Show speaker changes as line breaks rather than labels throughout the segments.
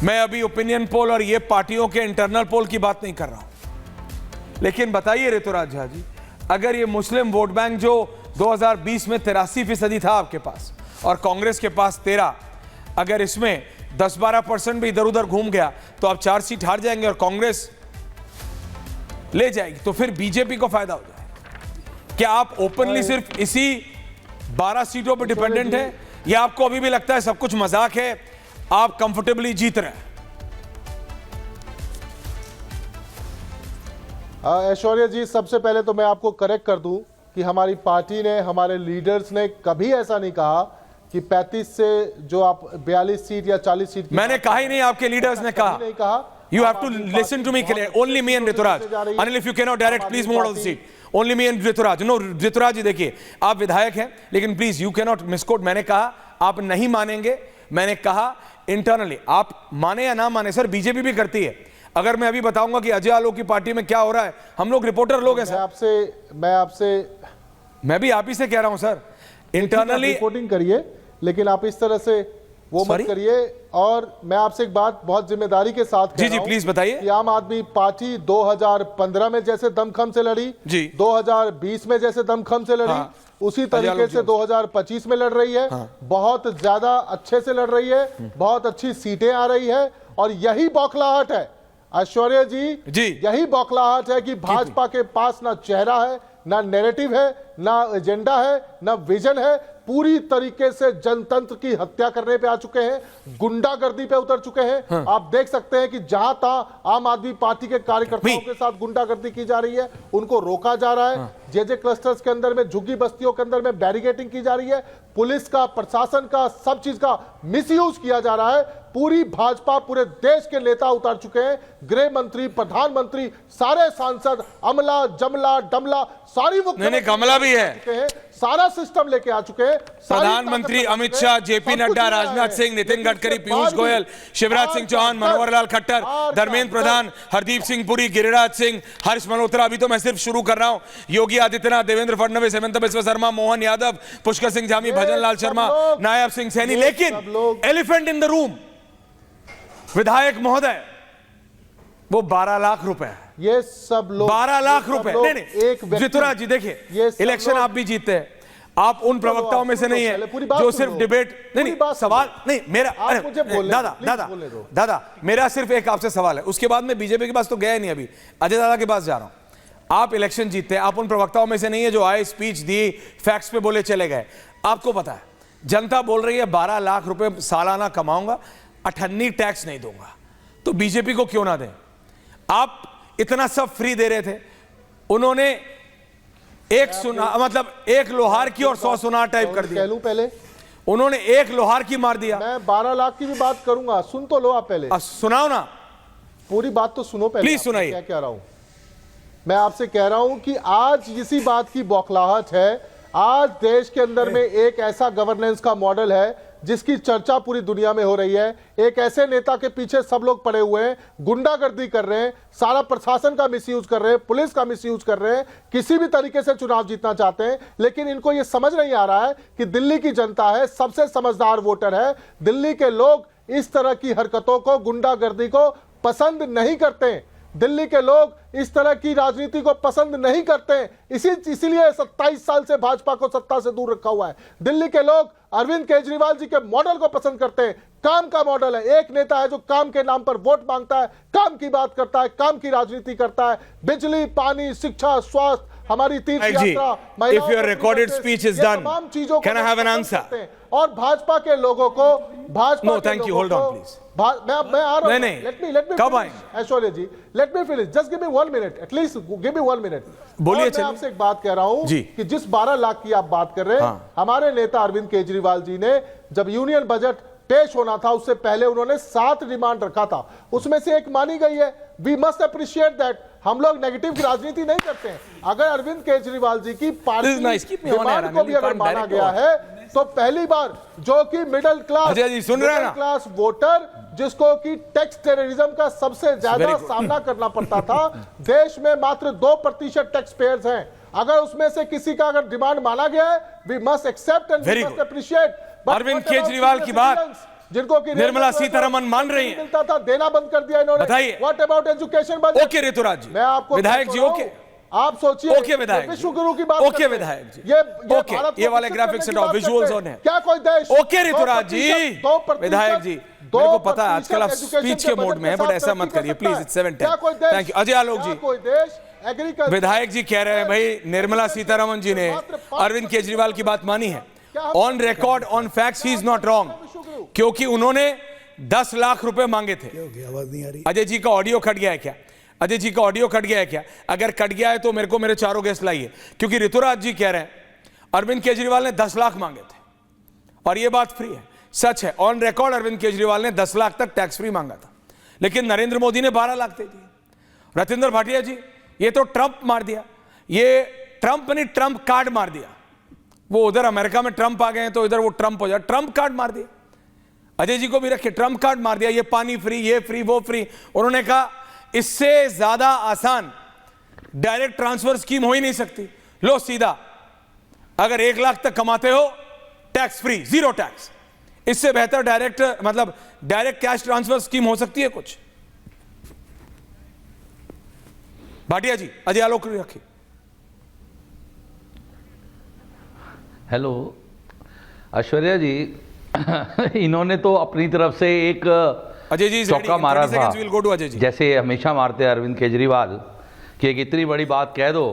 मैं अभी opinion poll और ये पार्टियों के इंटरनल पोल की बात नहीं कर रहा हूं। लेकिन बताइए ऋतुराज झा जी, अगर ये मुस्लिम वोट बैंक जो 2020 में 83% था आपके पास और कांग्रेस के पास 13, अगर इसमें 10-12% भी इधर उधर घूम गया तो आप 4 सीट हार जाएंगे और कांग्रेस ले जाएगी, तो फिर बीजेपी को फायदा हो जाएगा। क्या आप ओपनली सिर्फ इसी 12 सीटों पर डिपेंडेंट है या आपको अभी भी लगता है सब कुछ मजाक है, आप कंफर्टेबली जीत रहे हैं?
ऐश्वर्या जी, सबसे पहले तो मैं आपको करेक्ट कर दूं कि हमारी पार्टी ने, हमारे लीडर्स ने कभी ऐसा नहीं कहा कि 35 से जो आप 42 सीट या 40 सीट,
मैंने कहा ही नहीं, आपके लीडर्स ने कहा।
नहीं कहा।
You have to listen to me clearly. Only me and Rituraj. Anil, if you cannot direct, please move out of the seat. Only me and Rituraj. No, Rituraj जी देखिए, आप विधायक हैं, लेकिन प्लीज you cannot misquote. मैंने कहा आप नहीं मानेंगे, मैंने कहा इंटरनली, आप माने या ना माने, सर बीजेपी भी करती है। अगर मैं अभी बताऊंगा कि अजय आलोक की पार्टी में क्या हो रहा है, हम लोग रिपोर्टर लोग हैं सर। मैं भी आप ही से कह रहा हूं सर, इंटरनली
रिपोर्टिंग करिए, लेकिन आप इस तरह से वो मत करिए। और मैं आपसे एक बात बहुत जिम्मेदारी के साथ कह रहा हूं,
प्लीज बताइए
कि आम आदमी पार्टी 2015 में जैसे दमखम से लड़ी, 2020 में जैसे दमखम से लड़ी, उसी तरीके से 2025 में लड़ रही है। बहुत ज्यादा अच्छे से लड़ रही है, बहुत अच्छी सीटें आ रही है, और यही बौखलाहट है ऐश्वर्या जी, यही बौखलाहट है कि भाजपा के पास ना चेहरा है, ना नैरेटिव है, ना एजेंडा है, ना विजन है। पूरी तरीके से जनतंत्र की हत्या करने पे आ चुके हैं, गुंडागर्दी पे उतर चुके हैं। आप देख सकते हैं कि जहां तहां आम आदमी पार्टी के कार्यकर्ताओं के साथ गुंडागर्दी की जा रही है, उनको रोका जा रहा है। जे क्लस्टर्स के अंदर में, झुग्गी बस्तियों के अंदर में बैरिकेडिंग की जा रही है। पुलिस का, प्रशासन का, सब चीज का मिसयूज किया जा रहा है। पूरी भाजपा, पूरे देश के नेता उतर चुके हैं, गृह मंत्री, प्रधानमंत्री, सारे सांसद, अमला, जमला, डमला, सारी वो
कमला भी है,
सारा सिस्टम लेके आ चुके हैं।
प्रधानमंत्री अमित शाह, जेपी नड्डा, राजनाथ सिंह, नितिन गडकरी, पीयूष गोयल, शिवराज सिंह चौहान, मनोहर लाल खट्टर, धर्मेंद्र प्रधान, हरदीप सिंह पुरी, गिरिराज सिंह, हर्ष मल्होत्रा, अभी तो मैं सिर्फ शुरू कर रहा हूं, योगी आदित्यनाथ, देवेंद्र फडणवीस, हेमंत बिस्वा शर्मा, मोहन यादव, पुष्कर सिंह धामी, भजन लाल शर्मा, नायब सिंह सैनी। लेकिन एलिफेंट इन द रूम, विधायक महोदय, वो 12 लाख रुपए,
ये सब लोग
12 लाख रुपए। नहीं, ऋतुराज जी देखिए, इलेक्शन आप भी जीतते हैं, आप उन प्रवक्ताओं में से नहीं है जो सिर्फ डिबेट नहीं, सवाल नहीं मेरा, दादा मेरा सिर्फ एक आपसे सवाल है, उसके बाद मैं बीजेपी के पास तो गया नहीं, अभी अजय दादा के पास जा रहा हूं। आप इलेक्शन जीतते हैं, आप उन प्रवक्ताओं में से नहीं है जो आए, स्पीच दी, फैक्ट्स पे बोले चले गए। आपको पता है जनता बोल रही है 12 लाख रुपए सालाना कमाऊंगा, 98 टैक्स नहीं दूंगा, तो बीजेपी को क्यों ना दें? आप इतना सब फ्री दे रहे थे, उन्होंने एक सुना, मतलब एक लोहार की और 100 सुनार टाइप कर दिया।
पहले
उन्होंने एक लोहार की मार दिया।
मैं 12 लाख की भी बात करूंगा, सुन तो लो आप पहले।
सुनाओ ना,
पूरी बात तो सुनो पहले,
प्लीज सुनाइए।
क्या कह रहा हूं मैं आपसे? कह रहा हूं कि आज इसी बात की बौखलाहट है। आज देश के अंदर में एक ऐसा गवर्नेंस का मॉडल है जिसकी चर्चा पूरी दुनिया में हो रही है। एक ऐसे नेता के पीछे सब लोग पड़े हुए हैं, गुंडागर्दी कर रहे हैं, सारा प्रशासन का मिसयूज कर रहे हैं, पुलिस का मिसयूज कर रहे हैं, किसी भी तरीके से चुनाव जीतना चाहते हैं। लेकिन इनको यह समझ नहीं आ रहा है कि दिल्ली की जनता है, सबसे समझदार वोटर है। दिल्ली के लोग इस तरह की हरकतों को, गुंडागर्दी को पसंद नहीं करते। दिल्ली के लोग इस तरह की राजनीति को पसंद नहीं करते, इसीलिए 27 साल से भाजपा को सत्ता से दूर रखा हुआ है। दिल्ली के लोग अरविंद केजरीवाल जी के मॉडल को पसंद करते हैं। काम का मॉडल है, एक नेता है जो काम के नाम पर वोट मांगता है, काम की बात करता है, काम की राजनीति करता है। बिजली, पानी, शिक्षा, स्वास्थ्य, हमारी तीर्थ यात्रा,
If your recorded speech is done,
तमाम चीजों
can I have an answer?
और भाजपा के लोगों को,
No, thank you. Hold on, please.
मैं आ रहा हूं।
नहीं,
let me
कब आएंगे?
ऐश्वर्या जी, let me finish. Just give me 1 minute. At least give me 1 minute.
बोलिए।
मैं आपसे एक बात कह रहा हूं कि जिस 12 लाख की आप बात कर रहे हैं, हमारे नेता अरविंद केजरीवाल जी ने जब यूनियन बजट पेश होना था उससे पहले उन्होंने 7 डिमांड रखा था, उसमें से एक मानी गई है। We must appreciate that. हम लोग नेगेटिव की राजनीति नहीं करते हैं। अगर अरविंद केजरीवाल जी की पार्टी डिमांड को भी अगर माना गया है तो पहली बार जो कि मिडिल क्लास वोटर, जिसको कि टैक्स टेररिज्म का सबसे ज्यादा सामना करना पड़ता था, देश में मात्र 2% टैक्स पेयर्स हैं। अगर उसमें से किसी का अगर डिमांड माना गया है, we must accept and we must appreciate.
Arvind Kejriwal की बात
जिनको कि
निर्मला सीतारमण मान रही है,
मिलता था, देना बंद कर दिया इन्होंने।
बताइए।
What about education budget?
Okay Rituraj ji,
मैं आपको
विधायक जी ओके,
आप सोचिए,
ओके विधायक
विश्व गुरु की बात
ओके
करते हैं।
विधायक जी,
ये
ओके,
भारत को
ये वाले
विकसित
ग्राफिक्स
करने की
हटाओ,
बात
विजुअल्स
करते
ऑन
हैं।
है।
क्या कोई देश
ओके ऋतुराज जी,
2%
विधायक जी मेरे को पता है आजकल आप स्पीच के मोड में है, बट ऐसा मत करिए please, it's 7:10। Thank you. Ajay Alok ji,
कोई देश एग्रीकल्चर,
विधायक जी कह रहे हैं भाई निर्मला सीतारमण जी ने अरविंद केजरीवाल की बात मानी है। On record, on facts, he is not wrong, क्योंकि उन्होंने 10 लाख रुपए मांगे थे।
आवाज नहीं आ रही।
अजय जी का ऑडियो कट गया है क्या? अजय जी का ऑडियो कट गया है क्या? अगर कट गया है तो मेरे को मेरे चारों गेस्ट लाइए, क्योंकि ऋतुराज जी कह रहे हैं अरविंद केजरीवाल ने 10 लाख मांगे थे और ये बात फ्री है, सच है। ऑन रिकॉर्ड अरविंद केजरीवाल ने 10 लाख तक टैक्स फ्री मांगा था, लेकिन नरेंद्र मोदी ने 12 लाख दे दिए। रतिंदर भाटिया जी, ये तो ट्रंप मार दिया, ये ट्रंप ने ट्रंप कार्ड मार दिया। वो उधर अमेरिका में ट्रंप आ गए हैं तो इधर वो ट्रंप हो जाए, ट्रंप कार्ड मार दिया। अजय जी को भी रखे, ट्रंप कार्ड मार दिया, ये पानी फ्री, ये फ्री, वो फ्री। उन्होंने कहा इससे ज्यादा आसान डायरेक्ट ट्रांसफर स्कीम हो ही नहीं सकती। लो सीधा, अगर 1 लाख तक कमाते हो टैक्स फ्री, 0 टैक्स। इससे बेहतर डायरेक्ट मतलब डायरेक्ट कैश ट्रांसफर स्कीम हो सकती है कुछ? भाटिया जी, अजय आलोक रखिए।
हेलो ऐश्वर्या जी, इन्होंने तो अपनी तरफ से एक
अजय जी
चौका मारा था,
अजय जी,
जैसे हमेशा मारते हैं अरविंद केजरीवाल, कि एक इतनी बड़ी बात कह दो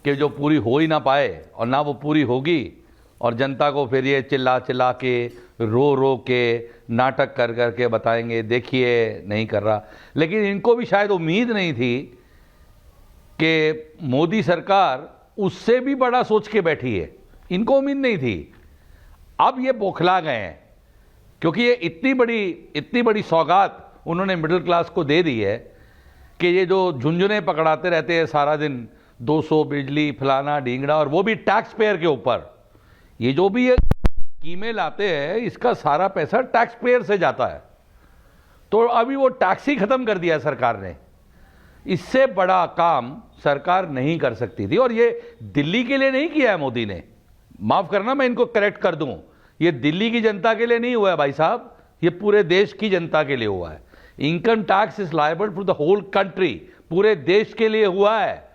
कि जो पूरी हो ही ना पाए और ना वो पूरी होगी, और जनता को फिर ये चिल्ला चिल्ला के, रो रो के, नाटक कर कर के बताएंगे देखिए नहीं कर रहा। लेकिन इनको भी शायद उम्मीद नहीं थी कि मोदी सरकार उससे भी बड़ा सोच के बैठी है, इनको उम्मीद नहीं थी। अब ये बौखला गए हैं, क्योंकि ये इतनी बड़ी सौगात उन्होंने मिडिल क्लास को दे दी है कि ये जो झुंझुने पकड़ाते रहते हैं सारा दिन, 200 बिजली फलाना ढींगड़ा, और वो भी टैक्स पेयर के ऊपर। ये जो भी ये स्कीमें लाते हैं इसका सारा पैसा टैक्स पेयर से जाता है। तो अभी वो टैक्स ही खत्म कर दिया सरकार ने। इससे बड़ा काम सरकार नहीं कर सकती थी, और ये दिल्ली के लिए नहीं किया है मोदी ने। माफ करना, मैं इनको करेक्ट कर दूं, ये दिल्ली की जनता के लिए नहीं हुआ है भाई साहब, ये पूरे देश की जनता के लिए हुआ है। Income tax is liable for the whole country, पूरे देश के लिए हुआ है।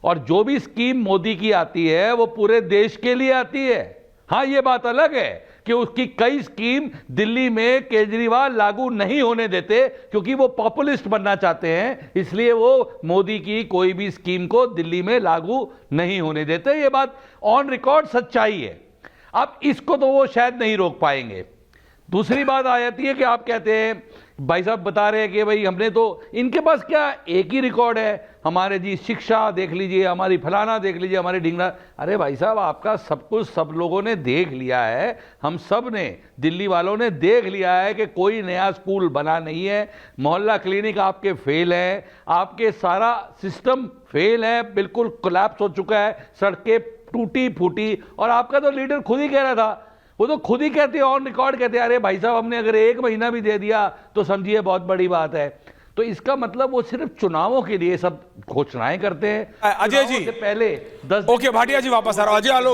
और जो भी स्कीम मोदी की आती है वो पूरे देश के लिए आती है। हाँ, ये बात अलग है कि उसकी कई स्कीम दिल्ली में केजरीवाल लागू नहीं होने देते, क्योंकि वो पॉपुलिस्ट बनना चाहते हैं, इसलिए वो मोदी की कोई भी स्कीम को दिल्ली में लागू नहीं होने देते। ये बात ऑन रिकॉर्ड सच्चाई है। अब इसको तो वो शायद नहीं रोक पाएंगे। दूसरी बात आ जाती है कि आप कहते हैं, भाई साहब बता रहे हैं कि भाई हमने तो, इनके पास क्या एक ही रिकॉर्ड है, हमारे जी शिक्षा देख लीजिए, हमारी फलाना देख लीजिए, हमारी ढिंगना। अरे भाई साहब, आपका सब कुछ सब लोगों ने देख लिया है, हम सब ने, दिल्ली वालों ने देख लिया है कि कोई नया स्कूल बना नहीं है, मोहल्ला क्लिनिक आपके फेल है, आपके सारा सिस्टम फेल है, बिल्कुल कोलैप्स हो चुका है, सड़कें टूटी फूटी। और आपका तो लीडर खुद ही कह रहा था, वो तो खुद ही कहते हैं, ऑन रिकॉर्ड कहते हैं, अरे भाई साहब हमने अगर 1 महीना भी दे दिया तो समझिए बहुत बड़ी बात है। तो इसका मतलब वो सिर्फ चुनावों के लिए सब घोषणाएं करते हैं।
अजय जी
से पहले 10
ओके, भाटिया जी वापस आ रहा हूं। अजय आलोक